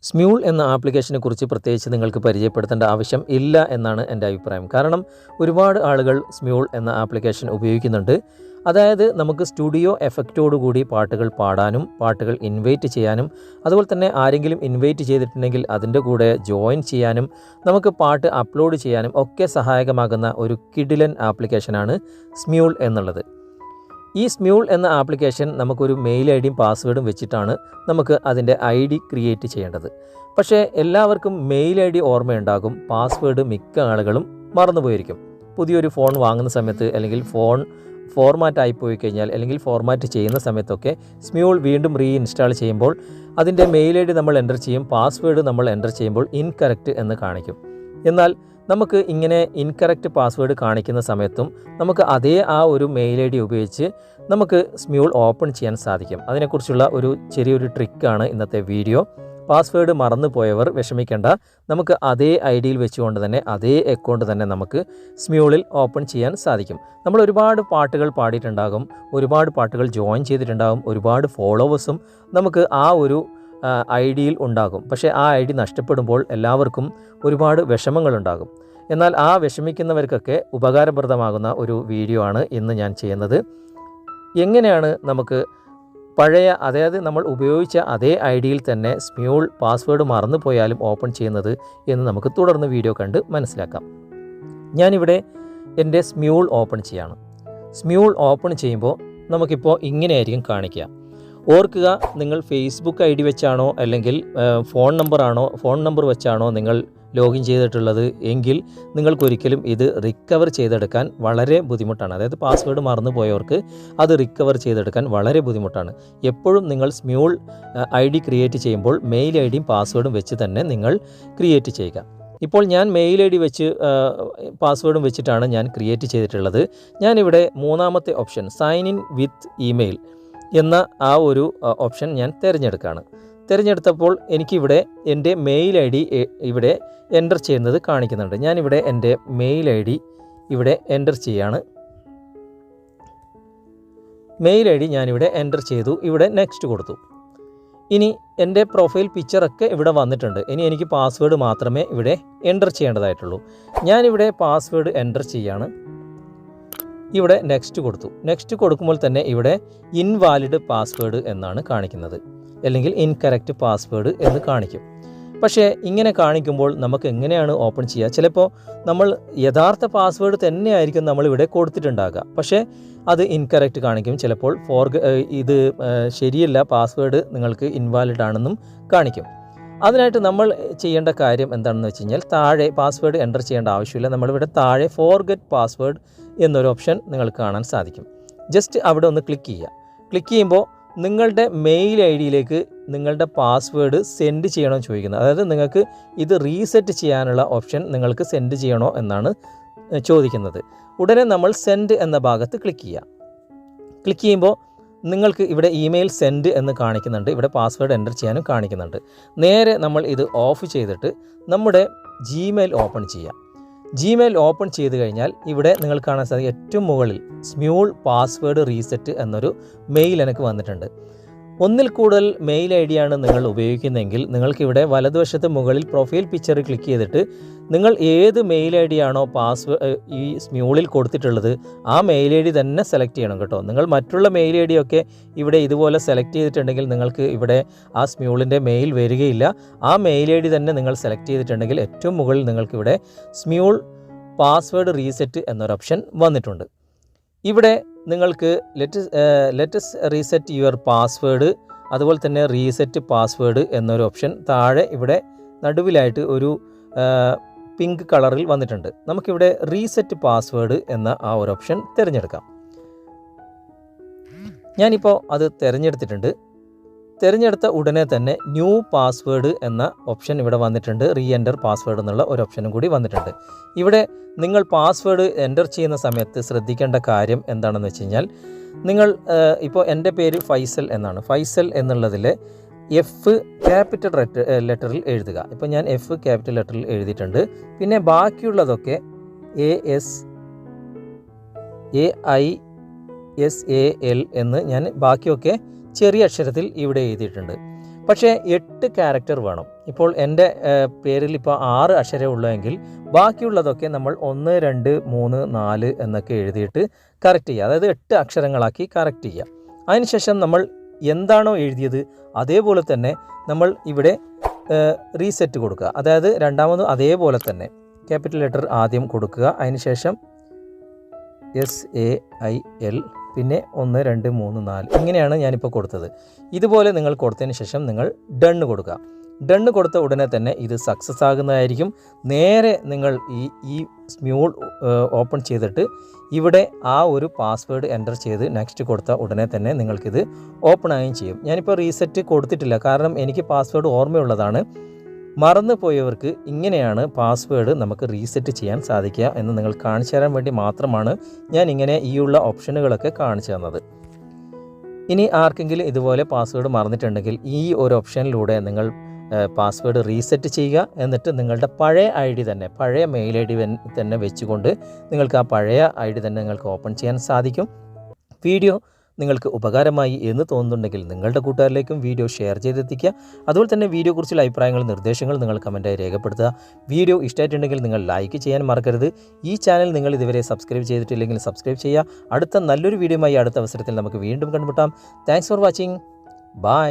Smule എന്ന ആപ്ലിക്കേഷനെ കുറിച്ച് പ്രത്യേകിച്ച് നിങ്ങൾക്ക് പരിചയപ്പെടുത്തേണ്ട ആവശ്യം ഇല്ല എന്നാണ് എൻ്റെ അഭിപ്രായം. കാരണം ഒരുപാട് ആളുകൾ സ്മ്യൂൾ എന്ന ആപ്ലിക്കേഷൻ ഉപയോഗിക്കുന്നുണ്ട്. അതായത് നമുക്ക് സ്റ്റുഡിയോ എഫക്റ്റോടുകൂടി പാട്ടുകൾ പാടാനും പാട്ടുകൾ ഇൻവൈറ്റ് ചെയ്യാനും അതുപോലെ തന്നെ ആരെങ്കിലും ഇൻവൈറ്റ് ചെയ്തിട്ടുണ്ടെങ്കിൽ അതിൻ്റെ കൂടെ ജോയിൻ ചെയ്യാനും നമുക്ക് പാട്ട് അപ്ലോഡ് ചെയ്യാനും ഒക്കെ സഹായകമാകുന്ന ഒരു കിടിലൻ ആപ്ലിക്കേഷനാണ് സ്മ്യൂൾ എന്നുള്ളത്. ഈ സ്മ്യൂൾ എന്ന ആപ്ലിക്കേഷൻ നമുക്കൊരു മെയിൽ ഐ ഡിയും പാസ്വേഡും വെച്ചിട്ടാണ് നമുക്ക് അതിൻ്റെ ഐ ഡി ക്രിയേറ്റ് ചെയ്യേണ്ടത്. പക്ഷേ എല്ലാവർക്കും മെയിൽ ഐ ഡി ഓർമ്മയുണ്ടാകും, പാസ്വേഡ് മിക്ക ആളുകളും മറന്നുപോയിരിക്കും. പുതിയൊരു ഫോൺ വാങ്ങുന്ന സമയത്ത് അല്ലെങ്കിൽ ഫോൺ ഫോർമാറ്റ് ആയിപ്പോയി കഴിഞ്ഞാൽ അല്ലെങ്കിൽ ഫോർമാറ്റ് ചെയ്യുന്ന സമയത്തൊക്കെ സ്മ്യൂൾ വീണ്ടും റീഇൻസ്റ്റാൾ ചെയ്യുമ്പോൾ അതിൻ്റെ മെയിൽ ഐ ഡി നമ്മൾ എൻ്റർ ചെയ്യും, പാസ്വേഡ് നമ്മൾ എൻ്റർ ചെയ്യുമ്പോൾ ഇൻകറക്റ്റ് എന്ന് കാണിക്കും. എന്നാൽ നമുക്ക് ഇങ്ങനെ ഇൻകറക്റ്റ് പാസ്വേഡ് കാണിക്കുന്ന സമയത്തും നമുക്ക് അതേ ആ ഒരു മെയിൽ ഐ ഡി ഉപയോഗിച്ച് നമുക്ക് സ്മ്യൂൾ ഓപ്പൺ ചെയ്യാൻ സാധിക്കും. അതിനെക്കുറിച്ചുള്ള ഒരു ചെറിയൊരു ട്രിക്കാണ് ഇന്നത്തെ വീഡിയോ. പാസ്വേഡ് മറന്നു പോയവർ വിഷമിക്കേണ്ട, നമുക്ക് അതേ ഐ ഡിയിൽ വെച്ചുകൊണ്ട് തന്നെ അതേ അക്കൗണ്ട് തന്നെ നമുക്ക് സ്മ്യൂളിൽ ഓപ്പൺ ചെയ്യാൻ സാധിക്കും. നമ്മൾ ഒരുപാട് പാട്ടുകൾ പാടിയിട്ടുണ്ടാകും, ഒരുപാട് പാട്ടുകൾ ജോയിൻ ചെയ്തിട്ടുണ്ടാകും, ഒരുപാട് ഫോളോവേഴ്സും നമുക്ക് ആ ഒരു ഐ ഡിയിൽ ഉണ്ടാകും. പക്ഷേ ആ ഐ ഡി നഷ്ടപ്പെടുമ്പോൾ എല്ലാവർക്കും ഒരുപാട് വിഷമങ്ങളുണ്ടാകും. എന്നാൽ ആ വിഷമിക്കുന്നവർക്കൊക്കെ ഉപകാരപ്രദമാകുന്ന ഒരു വീഡിയോ ആണ് ഇന്ന് ഞാൻ ചെയ്യുന്നത്. എങ്ങനെയാണ് നമുക്ക് പഴയ, അതായത് നമ്മൾ ഉപയോഗിച്ച അതേ ഐ ഡിയിൽ തന്നെ സ്മ്യൂൾ പാസ്വേഡ് മറന്നു പോയാലും ഓപ്പൺ ചെയ്യുന്നത് എന്ന് നമുക്ക് തുടർന്ന് വീഡിയോ കണ്ട് മനസ്സിലാക്കാം. ഞാനിവിടെ എൻ്റെ സ്മ്യൂൾ ഓപ്പൺ ചെയ്യാണ്. സ്മ്യൂൾ ഓപ്പൺ ചെയ്യുമ്പോൾ നമുക്കിപ്പോൾ ഇങ്ങനെയായിരിക്കും കാണിക്കുക. ഓർക്കുക, നിങ്ങൾ ഫേസ്ബുക്ക് ഐ ഡി വെച്ചാണോ അല്ലെങ്കിൽ ഫോൺ നമ്പർ വെച്ചാണോ നിങ്ങൾ ലോഗിൻ ചെയ്തിട്ടുള്ളത് എങ്കിൽ നിങ്ങൾക്കൊരിക്കലും ഇത് റിക്കവർ ചെയ്തെടുക്കാൻ വളരെ ബുദ്ധിമുട്ടാണ്. അതായത് പാസ്വേഡ് മറന്നു പോയവർക്ക് അത് റിക്കവർ ചെയ്തെടുക്കാൻ വളരെ ബുദ്ധിമുട്ടാണ്. എപ്പോഴും നിങ്ങൾ സ്മ്യൂൾ ഐ ഡി ക്രിയേറ്റ് ചെയ്യുമ്പോൾ മെയിൽ ഐ ഡിയും പാസ്വേഡും വെച്ച് തന്നെ നിങ്ങൾ ക്രിയേറ്റ് ചെയ്യുക. ഇപ്പോൾ ഞാൻ മെയിൽ ഐ ഡി വെച്ച് പാസ്വേഡും വെച്ചിട്ടാണ് ഞാൻ ക്രിയേറ്റ് ചെയ്തിട്ടുള്ളത്. ഞാനിവിടെ മൂന്നാമത്തെ option sign in with email എന്ന ആ ഒരു ഓപ്ഷൻ ഞാൻ തിരഞ്ഞെടുത്തപ്പോൾ എനിക്കിവിടെ എൻ്റെ മെയിൽ ഐ ഡി ഇവിടെ എൻ്റർ ചെയ്യുന്നത് കാണിക്കുന്നുണ്ട്. ഞാനിവിടെ എൻ്റെ മെയിൽ ഐ ഡി ഇവിടെ എൻ്റർ ചെയ്യാണ്. മെയിൽ ഐ ഡി ഞാനിവിടെ എൻ്റർ ചെയ്തു, ഇവിടെ നെക്സ്റ്റ് കൊടുത്തു. ഇനി എൻ്റെ പ്രൊഫൈൽ പിക്ചറൊക്കെ ഇവിടെ വന്നിട്ടുണ്ട്. ഇനി എനിക്ക് പാസ്വേഡ് മാത്രമേ ഇവിടെ എൻ്റർ ചെയ്യേണ്ടതായിട്ടുള്ളൂ. ഞാനിവിടെ പാസ്വേഡ് എൻ്റർ ചെയ്യാണ്. ഇവിടെ നെക്സ്റ്റ് കൊടുത്തു. നെക്സ്റ്റ് കൊടുക്കുമ്പോൾ തന്നെ ഇവിടെ ഇൻവാലിഡ് പാസ്വേഡ് എന്നാണ് കാണിക്കുന്നത്, അല്ലെങ്കിൽ ഇൻകറക്റ്റ് പാസ്വേഡ് എന്ന് കാണിക്കും. പക്ഷേ ഇങ്ങനെ കാണിക്കുമ്പോൾ നമുക്ക് എങ്ങനെയാണ് ഓപ്പൺ ചെയ്യുക? ചിലപ്പോൾ നമ്മൾ യഥാർത്ഥ പാസ്വേഡ് തന്നെയായിരിക്കും നമ്മളിവിടെ കൊടുത്തിട്ടുണ്ടാകുക, പക്ഷേ അത് ഇൻകറക്റ്റ് കാണിക്കും. ചിലപ്പോൾ ഇത് ശരിയല്ല, പാസ്വേഡ് നിങ്ങൾക്ക് ഇൻവാലിഡ് ആണെന്നും കാണിക്കും. അതിനായിട്ട് നമ്മൾ ചെയ്യേണ്ട കാര്യം എന്താണെന്ന് വെച്ച് കഴിഞ്ഞാൽ, താഴെ പാസ്വേഡ് എൻ്റർ ചെയ്യേണ്ട ആവശ്യമില്ല. നമ്മളിവിടെ താഴെ ഫോർഗെറ്റ് പാസ്വേഡ് എന്നൊരു ഓപ്ഷൻ നിങ്ങൾക്ക് കാണാൻ സാധിക്കും. ജസ്റ്റ് അവിടെ ഒന്ന് ക്ലിക്ക് ചെയ്യുക. ക്ലിക്ക് ചെയ്യുമ്പോൾ നിങ്ങളുടെ മെയിൽ ഐ ഡിയിലേക്ക് നിങ്ങളുടെ പാസ്വേഡ് സെൻഡ് ചെയ്യണമെന്ന് ചോദിക്കുന്നത്. അതായത് നിങ്ങൾക്ക് ഇത് റീസെറ്റ് ചെയ്യാനുള്ള ഓപ്ഷൻ നിങ്ങൾക്ക് സെൻഡ് ചെയ്യണോ എന്നാണ് ചോദിക്കുന്നത്. ഉടനെ നമ്മൾ സെൻഡ് എന്ന ഭാഗത്ത് ക്ലിക്ക് ചെയ്യുക. ക്ലിക്ക് ചെയ്യുമ്പോൾ നിങ്ങൾക്ക് ഇവിടെ ഇമെയിൽ സെൻഡ് എന്ന് കാണിക്കുന്നുണ്ട്, ഇവിടെ പാസ്വേഡ് എൻ്റർ ചെയ്യാനും കാണിക്കുന്നുണ്ട്. നേരെ നമ്മൾ ഇത് ഓഫ് ചെയ്തിട്ട് നമ്മുടെ ജിമെയിൽ ഓപ്പൺ ചെയ്യാം. ജിമെയിൽ ഓപ്പൺ ചെയ്ത് കഴിഞ്ഞാൽ ഇവിടെ നിങ്ങൾ കാണാൻ സാധിക്കും ഏറ്റവും മുകളിൽ സ്മ്യൂൾ പാസ്വേഡ് റീസെറ്റ് എന്നൊരു മെയിൽ എനിക്ക് വന്നിട്ടുണ്ട്. ഒന്നിൽ കൂടുതൽ മെയിൽ ഐ ഡിയാണ് നിങ്ങൾ ഉപയോഗിക്കുന്നതെങ്കിൽ നിങ്ങൾക്കിവിടെ വലതുവശത്ത് മുകളിൽ പ്രൊഫൈൽ പിക്ചർ ക്ലിക്ക് ചെയ്തിട്ട് നിങ്ങൾ ഏത് മെയിൽ ഐ ഡിയാണോ ഈ സ്മ്യൂളിൽ കൊടുത്തിട്ടുള്ളത് ആ മെയിൽ ഐ ഡി തന്നെ സെലക്ട് ചെയ്യണം കേട്ടോ. നിങ്ങൾ മറ്റുള്ള മെയിൽ ഐ ഡിയൊക്കെ ഇവിടെ ഇതുപോലെ സെലക്ട് ചെയ്തിട്ടുണ്ടെങ്കിൽ നിങ്ങൾക്ക് ഇവിടെ ആ സ്മ്യൂളിൻ്റെ മെയിൽ വരികയില്ല. ആ മെയിൽ ഐ ഡി തന്നെ നിങ്ങൾ സെലക്ട് ചെയ്തിട്ടുണ്ടെങ്കിൽ ഏറ്റവും മുകളിൽ നിങ്ങൾക്കിവിടെ സ്മ്യൂൾ പാസ്വേഡ് റീസെറ്റ് എന്നൊരു ഓപ്ഷൻ വന്നിട്ടുണ്ട്. ഇവിടെ നിങ്ങൾക്ക് ലെറ്റസ് റീസെറ്റ് യുവർ പാസ്വേഡ്, അതുപോലെ തന്നെ റീസെറ്റ് പാസ്വേഡ് എന്നൊരു ഓപ്ഷൻ താഴെ ഇവിടെ നടുവിലായിട്ട് ഒരു പിങ്ക് കളറിൽ വന്നിട്ടുണ്ട്. നമുക്കിവിടെ റീസെറ്റ് പാസ്വേഡ് എന്ന ആ ഒരു ഓപ്ഷൻ തിരഞ്ഞെടുക്കാം. ഞാനിപ്പോൾ അത് തിരഞ്ഞെടുത്തിട്ടുണ്ട്. തിരഞ്ഞെടുത്ത ഉടനെ തന്നെ ന്യൂ പാസ്വേഡ് എന്ന ഓപ്ഷൻ ഇവിടെ വന്നിട്ടുണ്ട്. റീ എൻ്റർ പാസ്വേഡ് എന്നുള്ള ഒരു ഓപ്ഷനും കൂടി വന്നിട്ടുണ്ട്. ഇവിടെ നിങ്ങൾ പാസ്വേഡ് എൻ്റർ ചെയ്യുന്ന സമയത്ത് ശ്രദ്ധിക്കേണ്ട കാര്യം എന്താണെന്ന് വെച്ച് കഴിഞ്ഞാൽ, നിങ്ങൾ ഇപ്പോൾ എൻ്റെ പേര് ഫൈസൽ എന്നാണ്. ഫൈസൽ എന്നുള്ളതിൽ എഫ് ക്യാപിറ്റൽ ലെറ്ററിൽ എഴുതുക. ഇപ്പോൾ ഞാൻ എഫ് ക്യാപിറ്റൽ ലെറ്ററിൽ എഴുതിയിട്ടുണ്ട്. പിന്നെ ബാക്കിയുള്ളതൊക്കെ AISAL എന്ന് ഞാൻ ബാക്കിയൊക്കെ ചെറിയ അക്ഷരത്തിൽ ഇവിടെ എഴുതിയിട്ടുണ്ട്. പക്ഷേ 8 ക്യാരക്ടർ വേണം. ഇപ്പോൾ എൻ്റെ പേരിൽ ഇപ്പോൾ 6 അക്ഷരമേ ഉള്ളൂ ബാക്കിയുള്ളതൊക്കെ നമ്മൾ 1 2 3 4 എന്നൊക്കെ എഴുതിയിട്ട് കറക്റ്റ് ചെയ്യുക. അതായത് 8 അക്ഷരങ്ങളാക്കി കറക്റ്റ് ചെയ്യുക. അതിനുശേഷം നമ്മൾ എന്താണോ എഴുതിയത് അതേപോലെ തന്നെ നമ്മൾ ഇവിടെ റീസെറ്റ് കൊടുക്കുക. അതായത് രണ്ടാമത് അതേപോലെ തന്നെ ക്യാപിറ്റൽ ലെറ്റർ ആദ്യം കൊടുക്കുക. അതിനുശേഷം SAIL പിന്നെ 1 2 3 4 ഇങ്ങനെയാണ് ഞാനിപ്പോൾ കൊടുത്തത്. ഇതുപോലെ നിങ്ങൾ കൊടുത്തതിന് ശേഷം നിങ്ങൾ ഡണ്ണ് കൊടുക്കുക. ഡണ്ണ് കൊടുത്ത ഉടനെ തന്നെ ഇത് സക്സസ് ആകുന്നതായിരിക്കും. നേരെ നിങ്ങൾ ഈ സ്മ്യൂൾ ഓപ്പൺ ചെയ്തിട്ട് ഇവിടെ ആ ഒരു പാസ്വേഡ് എൻ്റർ ചെയ്ത് നെക്സ്റ്റ് കൊടുത്ത ഉടനെ തന്നെ നിങ്ങൾക്കിത് ഓപ്പൺ ആവുകയും ചെയ്യും. ഞാനിപ്പോൾ റീസെറ്റ് കൊടുത്തിട്ടില്ല, കാരണം എനിക്ക് പാസ്വേഡ് ഓർമ്മയുള്ളതാണ്. മറന്നു പോയവർക്ക് ഇങ്ങനെയാണ് പാസ്വേഡ് നമുക്ക് റീസെറ്റ് ചെയ്യാൻ സാധിക്കുക എന്ന് നിങ്ങൾ കാണിച്ചു തരാൻ വേണ്ടി മാത്രമാണ് ഞാൻ ഇങ്ങനെ ഈയുള്ള ഓപ്ഷനുകളൊക്കെ കാണിച്ചു തന്നത്. ഇനി ആർക്കെങ്കിലും ഇതുപോലെ പാസ്വേഡ് മറന്നിട്ടുണ്ടെങ്കിൽ ഈ ഒരു ഓപ്ഷനിലൂടെ നിങ്ങൾ പാസ്വേഡ് റീസെറ്റ് ചെയ്യുക. എന്നിട്ട് നിങ്ങളുടെ പഴയ ID തന്നെ, പഴയ മെയിൽ ID തന്നെ വെച്ചുകൊണ്ട് നിങ്ങൾക്ക് ആ പഴയ ID തന്നെ നിങ്ങൾക്ക് ഓപ്പൺ ചെയ്യാൻ സാധിക്കും. വീഡിയോ നിങ്ങൾക്ക് ഉപകാരമായി എന്ന് തോന്നുന്നുണ്ടെങ്കിൽ നിങ്ങളുടെ കൂട്ടുകാരിലേക്കും വീഡിയോ ഷെയർ ചെയ്തെത്തിക്കുക. അതുപോലെ തന്നെ വീഡിയോയെക്കുറിച്ചുള്ള അഭിപ്രായങ്ങൾ, നിർദ്ദേശങ്ങൾ നിങ്ങൾ കമൻറ്റായി രേഖപ്പെടുത്തുക. വീഡിയോ ഇഷ്ടമായിട്ടുണ്ടെങ്കിൽ നിങ്ങൾ ലൈക്ക് ചെയ്യാൻ മറക്കരുത്. ഈ ചാനൽ നിങ്ങൾ ഇതുവരെ സബ്സ്ക്രൈബ് ചെയ്തിട്ടില്ലെങ്കിൽ സബ്സ്ക്രൈബ് ചെയ്യുക. അടുത്ത നല്ലൊരു വീഡിയോയുമായി അടുത്ത അവസരത്തിൽ നമുക്ക് വീണ്ടും കണ്ടുമുട്ടാം. Thanks for watching. ബൈ.